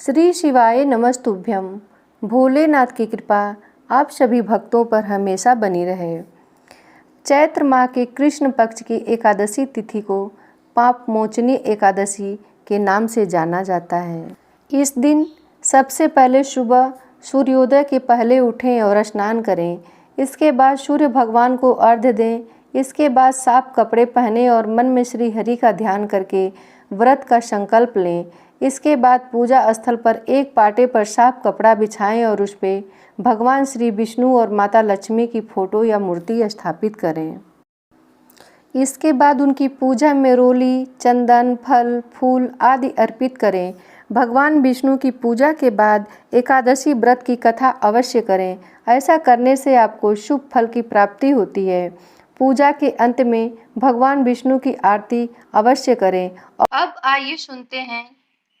श्री शिवाय नमस्तुभ्यम। भोलेनाथ की कृपा आप सभी भक्तों पर हमेशा बनी रहे। चैत्र माह के कृष्ण पक्ष की एकादशी तिथि को पाप मोचनी एकादशी के नाम से जाना जाता है। इस दिन सबसे पहले सुबह सूर्योदय के पहले उठें और स्नान करें। इसके बाद सूर्य भगवान को अर्घ्य दें। इसके बाद साफ कपड़े पहने और मन में श्री हरि का ध्यान करके व्रत का संकल्प लें। इसके बाद पूजा स्थल पर एक पाटे पर साफ कपड़ा बिछाएं और उस पर भगवान श्री विष्णु और माता लक्ष्मी की फोटो या मूर्ति स्थापित करें। इसके बाद उनकी पूजा में रोली, चंदन, फल, फूल आदि अर्पित करें। भगवान विष्णु की पूजा के बाद एकादशी व्रत की कथा अवश्य करें। ऐसा करने से आपको शुभ फल की प्राप्ति होती है। पूजा के अंत में भगवान विष्णु की आरती अवश्य करें। अब आइए सुनते हैं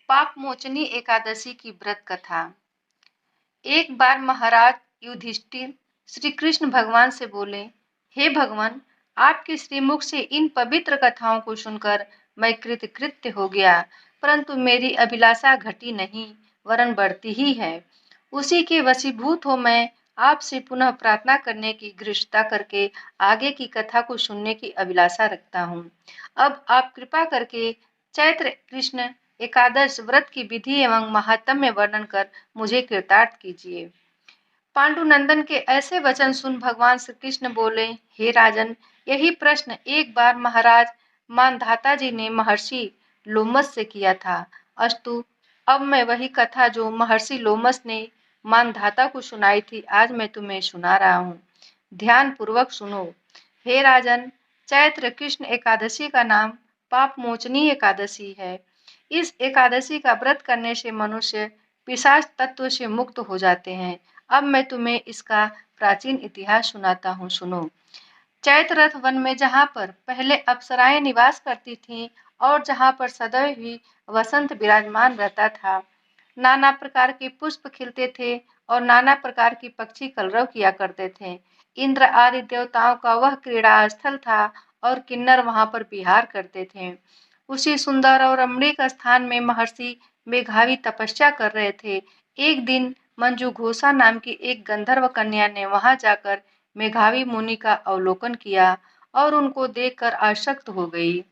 पाप मोचनी एकादशी की व्रत कथा। एक बार महाराज युधिष्ठिर श्री कृष्ण भगवान से बोले, हे भगवान, आपके श्रीमुख से इन पवित्र कथाओं को सुनकर मैं कृतकृत्य हो गया, परंतु मेरी अभिलाषा घटी नहीं वरन बढ़ती ही है। उसी के वशीभूत हो मैं आपसे पुनः प्रार्थना करने की धृष्टता करके आगे की कथा को सुनने की अभिलाषा रखता हूँ। अब आप कृपा करके चैत्र कृष्ण एकादश व्रत की विधि एवं महात्म्य वर्णन कर मुझे कृतार्थ कीजिए। पांडुनंदन के ऐसे वचन सुन भगवान श्री कृष्ण बोले, हे राजन, यही प्रश्न एक बार महाराज मानधाता जी ने महर्षि लोमस से किया था। अस्तु, अब मैं वही कथा जो महर्षि लोमस ने मानधाता को सुनाई थी आज मैं तुम्हें सुना रहा हूँ। ध्यान पूर्वक सुनो। हे राजन, चैत्र कृष्ण एकादशी का नाम पाप मोचनी एकादशी है। इस एकादशी का व्रत करने से मनुष्य पिशाच तत्व से मुक्त हो जाते हैं। अब मैं तुम्हें इसका प्राचीन इतिहास सुनाता हूँ, सुनो। चैत्ररथ वन में जहाँ पर पहले अप्सराएं निवास करती थीं और जहाँ पर सदैव ही वसंत विराजमान रहता था, नाना प्रकार के पुष्प खिलते थे और नाना प्रकार की पक्षी कलरव किया करते थे। इंद्र आदि देवताओं का वह क्रीड़ा स्थल था और किन्नर वहाँ पर विहार करते थे। उसी सुंदर और रमणीक स्थान में महर्षि मेघावी तपस्या कर रहे थे। एक दिन मंजू घोषा नाम की एक गंधर्व कन्या ने वहां जाकर मेघावी मुनि का अवलोकन किया और उनको देखकर आसक्त हो गई।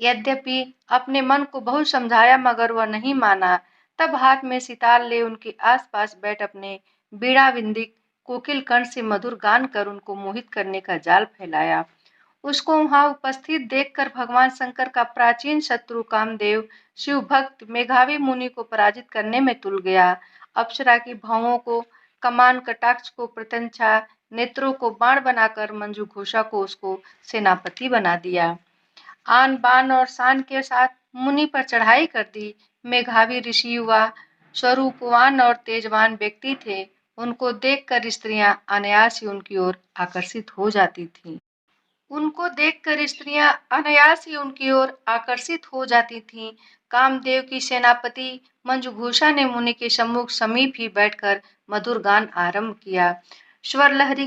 यद्यपि अपने मन को बहुत समझाया मगर वह नहीं माना। तब हाथ में सितार ले उनके आसपास बैठ अपने बीड़ा विंदिक कोकिल कंठ से मधुर गान कर उनको मोहित करने का जाल फैलाया। उसको वहां उपस्थित देखकर भगवान शंकर का प्राचीन शत्रु कामदेव शिव भक्त मेघावी मुनि को पराजित करने में तुल गया। अप्सरा की भावों को कमान, कटाक्ष को प्रत्यंछा, नेत्रों को बाण बनाकर मंजू घोषा को उसको सेनापति बना दिया। आन बान और शान के साथ मुनि पर चढ़ाई कर दी। मेघावी ऋषि युवा, स्वरूपवान और तेजवान व्यक्ति थे। उनको देखकर स्त्रियां अनायास ही उनकी ओर आकर्षित हो जाती थीं। कामदेव की सेनापति मंजुघोषा ने मुनि के सम्मुख समीप ही बैठकर मधुर गान आरंभ किया। स्वर लहरी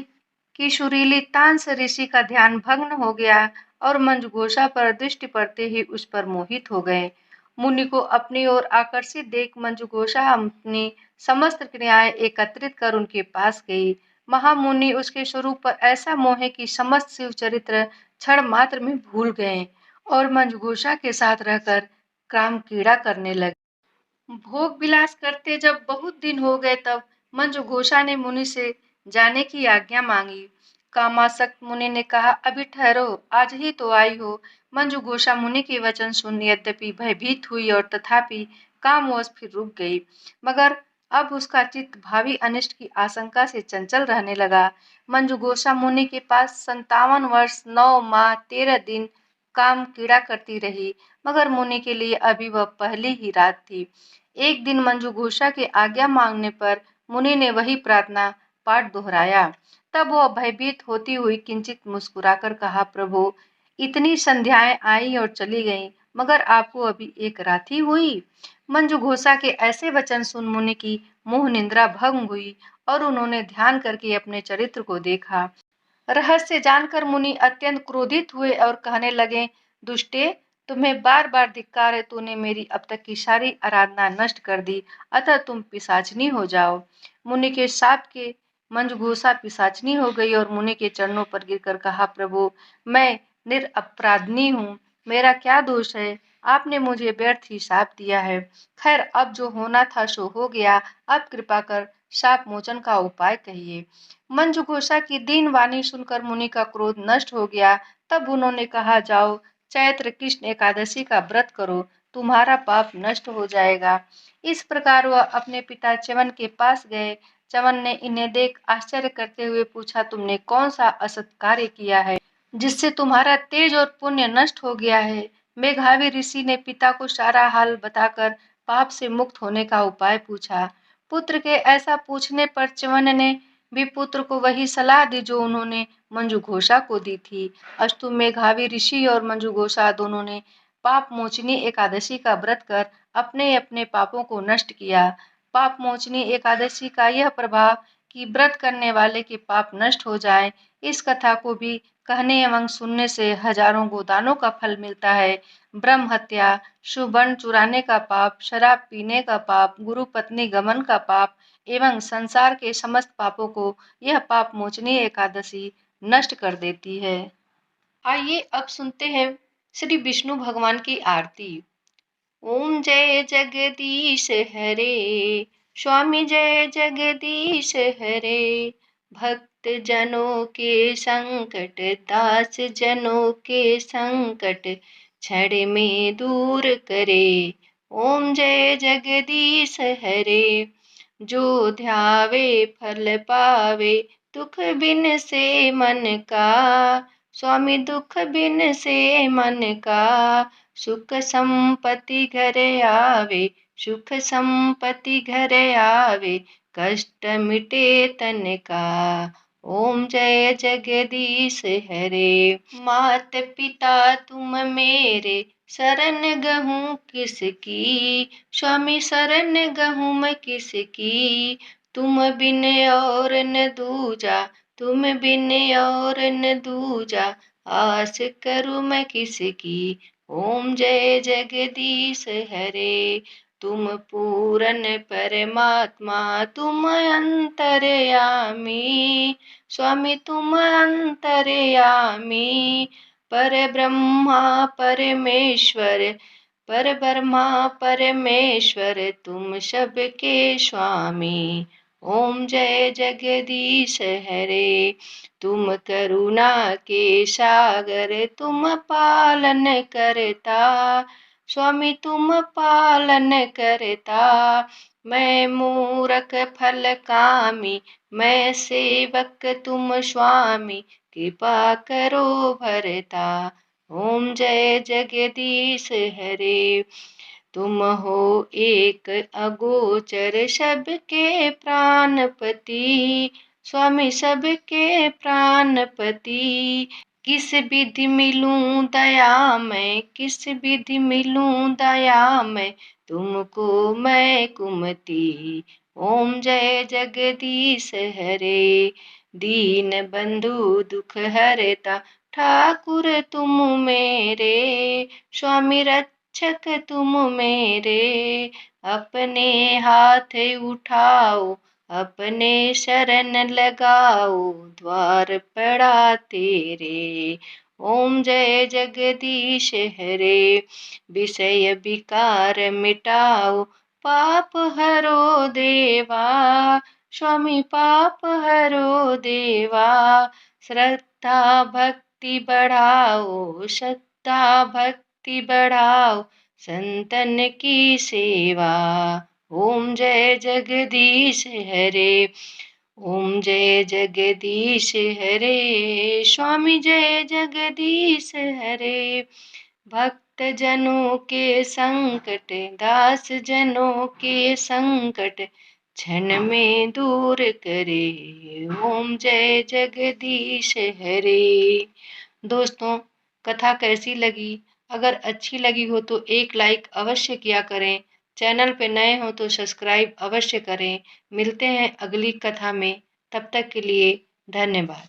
की सुरीली तान से ऋषि का ध्यान भग्न हो गया और मंजुघोषा पर दृष्टि पड़ते ही उस पर मोहित हो गए। मुनि को अपनी ओर आकर्षित देख मंजुघोषा अपनी समस्त क्रियाएं एकत्रित कर उनके पास गई। महामुनि उसके स्वरूप पर ऐसा मोहे कि समस्त शिव चरित्र क्षण मात्र में भूल गए और मंजुघोषा के साथ रहकर काम क्रीड़ा करने लगे। भोग विलास करते जब बहुत दिन हो गए तब मंजुघोषा ने मुनि से जाने की आज्ञा मांगी। कामासक्त मुनि ने कहा, अभी ठहरो, आज ही तो आई हो। मंजुघोषा मुनि के वचन सुन यद्यपि भयभीत हुई और तथापि कामवश फिर रुक गई, मगर अब उसका चित्त भावी अनिष्ट की आशंका से चंचल रहने लगा। मंजुघोषा मुनि के पास 57 वर्ष 9 माह 13 दिन काम क्रीड़ा करती रही, मगर मुनि के लिए अभी वह पहली ही रात थी। एक दिन मंजुघोषा के आज्ञा मांगने पर मुनि ने वही प्रार्थना पाठ दोहराया। तब वह भयभीत होती हुई किंचित मुस्कुराकर कहा, प्रभु, इतनी संध्याएं आई और चली गईं, मगर आपको अभी एक रात ही हुई। मंजुघोषा के ऐसे वचन सुन मुनि की मोह निंद्रा भंग हुई और उन्होंने ध्यान करके अपने चरित्र को देखा। रहस्य जानकर मुनि अत्यंत क्रोधित हुए और कहने लगे, दुष्टे, तुम्हें बार बार धिक्कार है, तूने मेरी अब तक की सारी आराधना नष्ट कर दी, अतः तुम पिशाचनी हो जाओ। मुनि के शाप के मंजूषा पिशाचनी हो गई और मुनि के चरणों पर गिरकर कहा, प्रभु मैं निरपराधनी हूँ, मेरा क्या दोष है, आपने मुझे व्यर्थ ही शाप दिया है। खैर अब जो होना था सो हो गया, अब कृपा कर शाप मोचन का उपाय कहिए। मंजूषा की दीन वाणी सुनकर मुनि का क्रोध नष्ट हो गया। तब उन्होंने कहा, जाओ चैत्र कृष्ण एकादशी का व्रत करो, तुम्हारा पाप नष्ट हो जाएगा। इस प्रकार वह अपने पिता च्यवन के पास गए। च्यवन ने इन्हें देख आश्चर्य करते हुए पूछा, तुमने कौन सा असत् कार्य किया है जिससे तुम्हारा तेज और पुण्य नष्ट हो गया है। मेघावी ऋषि ने पिता को सारा हाल बताकर पाप से मुक्त होने का उपाय पूछा। पुत्र के ऐसा पूछने पर च्यवन ने भी पुत्र को वही सलाह दी जो उन्होंने मंजूघोषा को दी थी। अस्तु मेघावी ऋषि और मंजूघोषा दोनों ने पाप मोचनी एकादशी का व्रत कर अपने अपने पापों को नष्ट किया। पाप मोचनी एकादशी का यह प्रभाव कि व्रत करने वाले के पाप नष्ट हो जाए, इस कथा को भी कहने एवं सुनने से हजारों गोदानों का फल मिलता है। ब्रह्म हत्या, सुवर्ण चुराने का पाप, शराब पीने का पाप, गुरु पत्नी गमन का पाप एवं संसार के समस्त पापों को यह पाप मोचनी एकादशी नष्ट कर देती है। आइए अब सुनते हैं श्री विष्णु भगवान की आरती। ओम जय जगदीश हरे, स्वामी जय जगदीश हरे। भक्त जनों के संकट, दास जनों के संकट क्षण में दूर करे। ओम जय जगदीश हरे। जो ध्यावे फल पावे, दुख बिन से मन का। स्वामी दुख बिन से मन का, सुख संपत्ति घर आवे, सुख संपत्ति घर आवे, कष्ट मिटे तन का। ओम जय जगदीश हरे। मात पिता तुम मेरे, शरण गहूँ किसकी। स्वामी शरण गहूँ मैं किसकी। तुम बिन और न दूजा, तुम बिन और न दूजा, आस करूँ मैं किसकी। ओम जय जगदीश हरे। तुम पूरन परमात्मा, तुम अंतर्यामी। स्वामी तुम अंतर्यामी। पर ब्रह्मा परमेश्वर, पर ब्रह्मा परमेश्वर, तुम सबके स्वामी। ओम जय जगदीश हरे। तुम करुणा के सागर, तुम पालन करता। स्वामी तुम पालन करता। मैं मूरख फल कामी, मैं सेवक तुम स्वामी, कृपा करो भरता। ओम जय जगदीश हरे। तुम हो एक अगोचर, सबके प्राणपति। स्वामी सबके प्राणपति। किस विधि मिलूं दया मैं, किस विधि मिलूं दया मैं, तुमको मैं कुमति। ओम जय जगदीश हरे। दीन बंधु दुख हरता, ठाकुर तुम मेरे। स्वामी रक्षक तुम मेरे। अपने हाथ उठाओ, अपने शरण लगाओ, द्वार पड़ा तेरे। ओम जय जगदीश हरे। विषय विकार मिटाओ, पाप हरो देवा। स्वामी पाप हरो देवा। श्रद्धा भक्ति बढ़ाओ, श्रद्धा भक्ति बढ़ाओ, संतन की सेवा। ओम जय जगदीश हरे। ओम जय जगदीश हरे। स्वामी जय जगदीश हरे। भक्त जनों के संकट, दास जनों के संकट क्षण में दूर करे। ओम जय जगदीश हरे। दोस्तों, कथा कैसी लगी? अगर अच्छी लगी हो तो एक लाइक अवश्य किया करें। चैनल पे नए हो तो सब्सक्राइब अवश्य करें। मिलते हैं अगली कथा में, तब तक के लिए धन्यवाद।